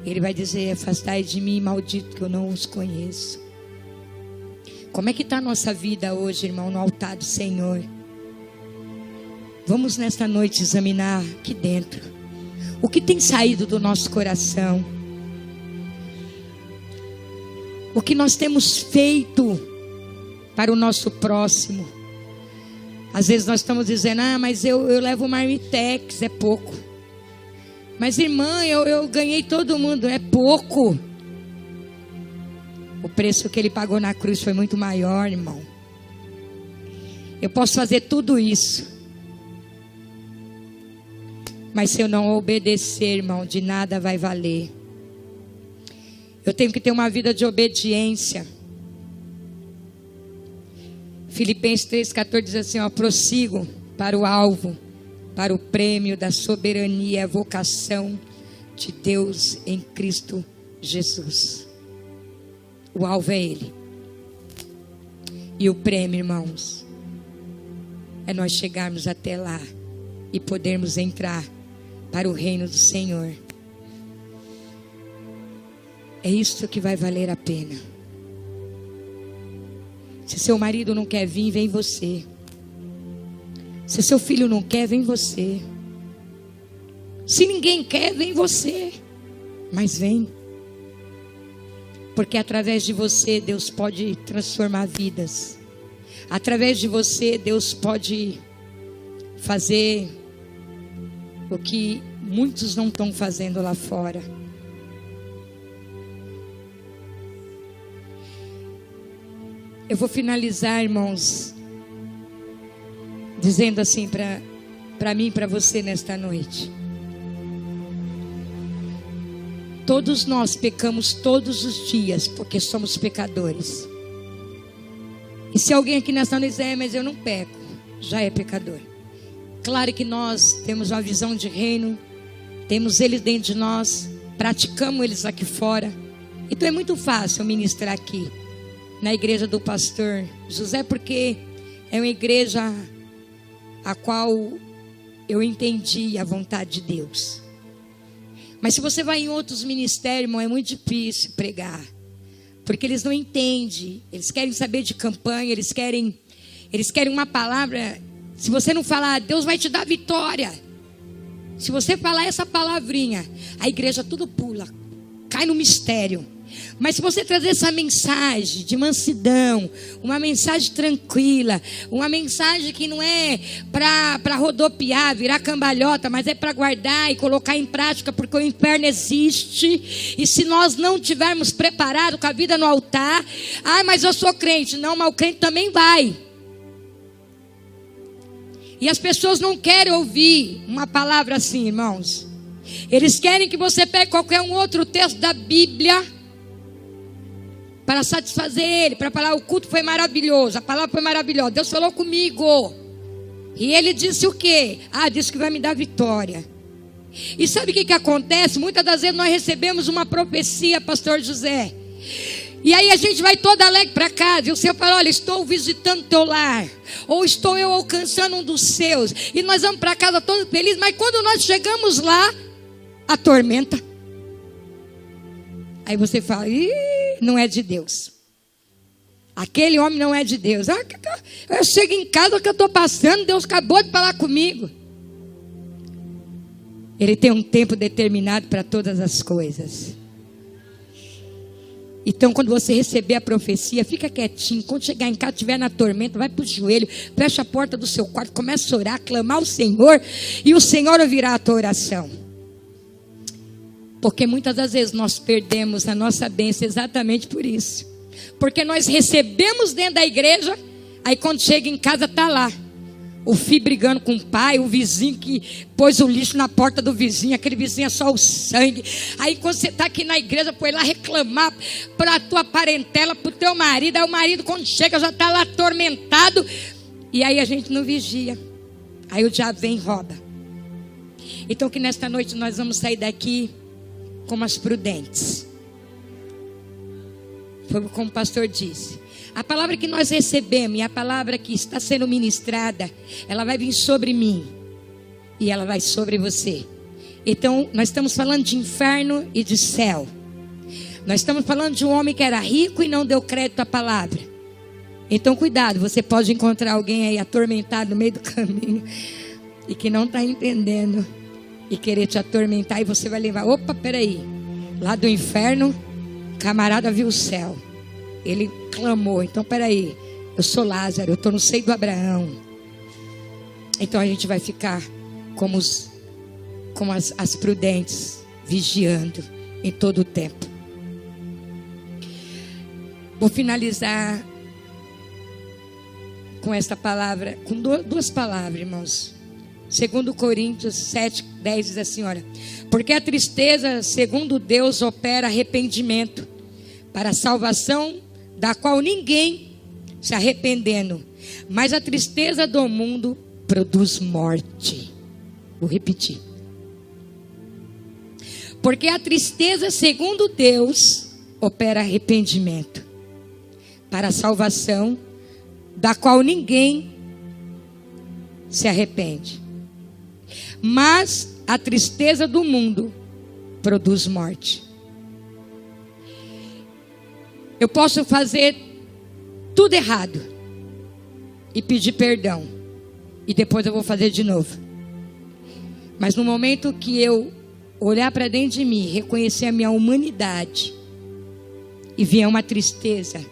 Ele vai dizer, afastai de mim, maldito, que eu não os conheço. Como é que está a nossa vida hoje, irmão, no altar do Senhor? Vamos nesta noite examinar aqui dentro. O que tem saído do nosso coração? O que nós temos feito para o nosso próximo? Às vezes nós estamos dizendo, mas eu levo marmitex, é pouco. Mas irmã, eu ganhei todo mundo, é pouco. O preço que Ele pagou na cruz foi muito maior, irmão. Eu posso fazer tudo isso, mas se eu não obedecer, irmão, de nada vai valer. Eu tenho que ter uma vida de obediência. Filipenses 3,14 diz assim, prossigo para o alvo, para o prêmio da soberania, a vocação de Deus em Cristo Jesus. O alvo é Ele. E o prêmio, irmãos, é nós chegarmos até lá e podermos entrar para o reino do Senhor. É isso que vai valer a pena. Se seu marido não quer vir, vem você. Se seu filho não quer, vem você. Se ninguém quer, vem você. Mas vem. Porque através de você, Deus pode transformar vidas. Através de você, Deus pode fazer o que muitos não estão fazendo lá fora. Eu vou finalizar, irmãos, dizendo assim para mim e para você nesta noite. Todos nós pecamos todos os dias, porque somos pecadores. E se alguém aqui nesta noite dizer, mas eu não peco, já é pecador. Claro que nós temos uma visão de reino, temos eles dentro de nós, praticamos eles aqui fora. Então é muito fácil ministrar aqui na igreja do pastor José, porque é uma igreja a qual eu entendi a vontade de Deus. Mas se você vai em outros ministérios, irmão, é muito difícil pregar. Porque eles não entendem. Eles querem saber de campanha, eles querem uma palavra. Se você não falar, Deus vai te dar vitória. Se você falar essa palavrinha, a igreja tudo pula, cai no mistério. Mas se você trazer essa mensagem de mansidão, uma mensagem tranquila, uma mensagem que não é para rodopiar, virar cambalhota, mas é para guardar e colocar em prática, porque o inferno existe. E se nós não tivermos preparado com a vida no altar, mas eu sou crente. Não, mas o crente também vai. E as pessoas não querem ouvir uma palavra assim, irmãos. Eles querem que você pegue qualquer um outro texto da Bíblia para satisfazer ele, para falar: o culto foi maravilhoso, a palavra foi maravilhosa, Deus falou comigo. E ele disse o quê? Disse que vai me dar vitória. E sabe o que acontece? Muitas das vezes nós recebemos uma profecia, pastor José. E aí a gente vai todo alegre para casa. E o Senhor fala: olha, estou visitando teu lar. Ou estou eu alcançando um dos seus. E nós vamos para casa todos felizes. Mas quando nós chegamos lá, a tormenta. Aí você fala: não é de Deus. Aquele homem não é de Deus. Eu chego em casa, o que eu estou passando, Deus acabou de falar comigo. Ele tem um tempo determinado para todas as coisas. Então, quando você receber a profecia, fica quietinho. Quando chegar em casa, estiver na tormenta, vai para o joelho, fecha a porta do seu quarto, começa a orar, clamar ao Senhor, e o Senhor ouvirá a tua oração. Porque muitas das vezes nós perdemos a nossa bênção exatamente por isso. Porque nós recebemos dentro da igreja, aí quando chega em casa está lá o filho brigando com o pai, o vizinho que pôs o lixo na porta do vizinho, aquele vizinho é só o sangue. Aí quando você está aqui na igreja, foi lá reclamar para a tua parentela, para o teu marido. Aí o marido quando chega já está lá atormentado. E aí a gente não vigia. Aí o diabo vem e rouba. Então que nesta noite nós vamos sair daqui como as prudentes. Foi como o pastor disse. A palavra que nós recebemos e a palavra que está sendo ministrada, ela vai vir sobre mim e ela vai sobre você. Então nós estamos falando de inferno e de céu. Nós estamos falando de um homem que era rico e não deu crédito à palavra. Então cuidado, você pode encontrar alguém aí atormentado no meio do caminho e que não está entendendo e querer te atormentar, e você vai levar: opa, peraí, lá do inferno, camarada viu o céu, ele clamou, então peraí, eu sou Lázaro, eu estou no seio do Abraão. Então a gente vai ficar como as prudentes, vigiando em todo o tempo. Vou finalizar com esta palavra, com duas palavras, irmãos. 2 Coríntios 7:10 diz assim: olha, porque a tristeza, segundo Deus, opera arrependimento para a salvação, da qual ninguém se arrependendo, mas a tristeza do mundo produz morte. Vou repetir. Porque a tristeza, segundo Deus, opera arrependimento para a salvação, da qual ninguém se arrepende, mas a tristeza do mundo produz morte. Eu posso fazer tudo errado e pedir perdão, e depois eu vou fazer de novo. Mas no momento que eu olhar para dentro de mim, reconhecer a minha humanidade, e vier uma tristeza,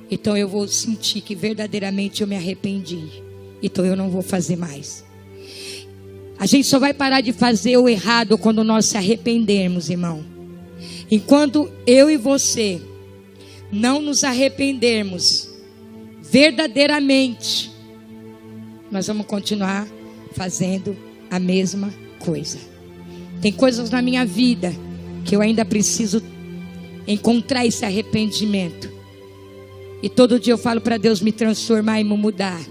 então eu vou sentir que verdadeiramente eu me arrependi. Então eu não vou fazer mais. A gente só vai parar de fazer o errado quando nós se arrependermos, irmão. Enquanto eu e você não nos arrependermos verdadeiramente, nós vamos continuar fazendo a mesma coisa. Tem coisas na minha vida que eu ainda preciso encontrar esse arrependimento. E todo dia eu falo para Deus me transformar e me mudar.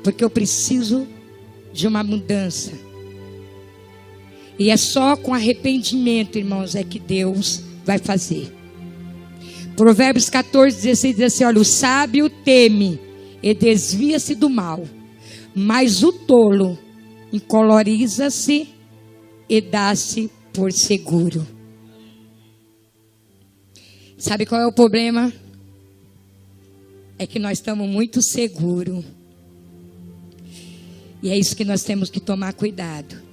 Porque eu preciso de uma mudança. E é só com arrependimento, irmãos, é que Deus vai fazer. Provérbios 14:16 diz assim: olha, o sábio teme e desvia-se do mal, Mas o tolo encoloriza-se e dá-se por seguro. Sabe qual é o problema? É que nós estamos muito seguros. E é isso que nós temos que tomar cuidado.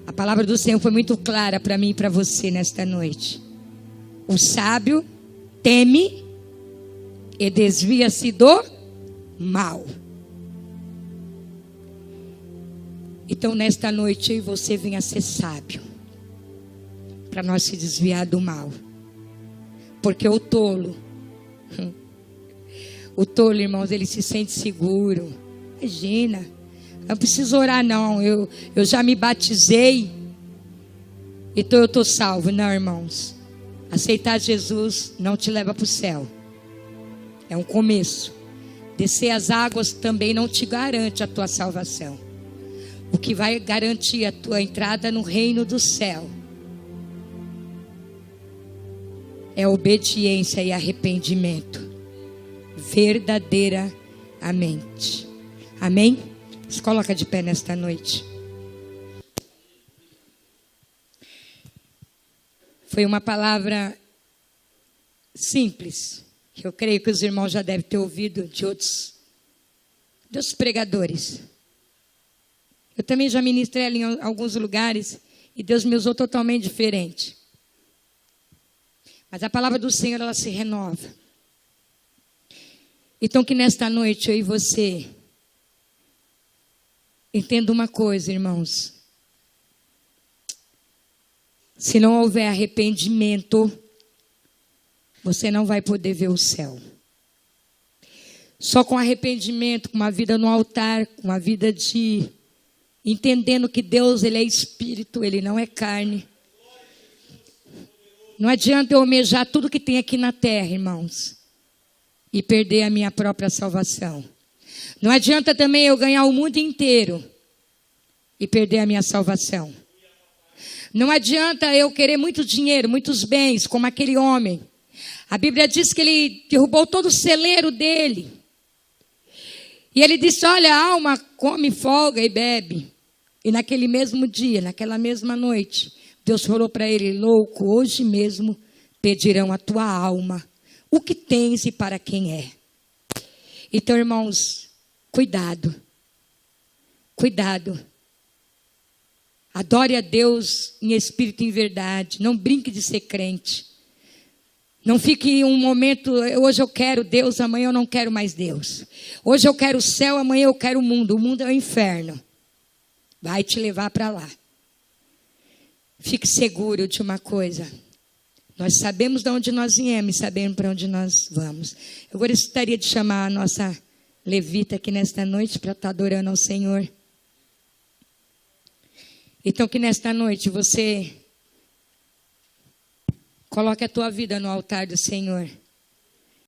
A palavra do Senhor foi muito clara para mim e para você nesta noite. O sábio teme e desvia-se do mal. Então nesta noite eu e você venha ser sábio, para nós se desviar do mal. Porque o tolo, irmãos, ele se sente seguro. Imagina, eu não preciso orar não, eu já me batizei, então eu estou salvo. Não, irmãos, aceitar Jesus não te leva para o céu, é um começo. Descer as águas também não te garante a tua salvação. O que vai garantir a tua entrada no reino do céu é obediência e arrependimento verdadeiramente. Amém? Se coloca de pé nesta noite. Foi uma palavra simples, que eu creio que os irmãos já devem ter ouvido de outros pregadores. Eu também já ministrei ali em alguns lugares e Deus me usou totalmente diferente. Mas a palavra do Senhor, ela se renova. Então que nesta noite eu e você entenda uma coisa, irmãos. Se não houver arrependimento, você não vai poder ver o céu. Só com arrependimento, com uma vida no altar, com uma vida de entendendo que Deus, ele é espírito, ele não é carne. Não adianta eu almejar tudo que tem aqui na terra, irmãos, e perder a minha própria salvação. Não adianta também eu ganhar o mundo inteiro e perder a minha salvação. Não adianta eu querer muito dinheiro, muitos bens, como aquele homem. A Bíblia diz que ele derrubou todo o celeiro dele. E ele disse, olha, a alma come, folga e bebe. E naquele mesmo dia, naquela mesma noite, Deus falou para ele, louco, hoje mesmo pedirão a tua alma, o que tens e para quem é. Então, irmãos, cuidado. Cuidado. Adore a Deus em espírito e em verdade. Não brinque de ser crente. Não fique em um momento, hoje eu quero Deus, amanhã eu não quero mais Deus. Hoje eu quero o céu, amanhã eu quero o mundo. O mundo é o inferno. Vai te levar para lá. Fique seguro de uma coisa. Nós sabemos de onde nós viemos e sabemos para onde nós vamos. Eu gostaria de chamar a nossa levita aqui nesta noite para estar adorando ao Senhor. Então que nesta noite você coloque a tua vida no altar do Senhor.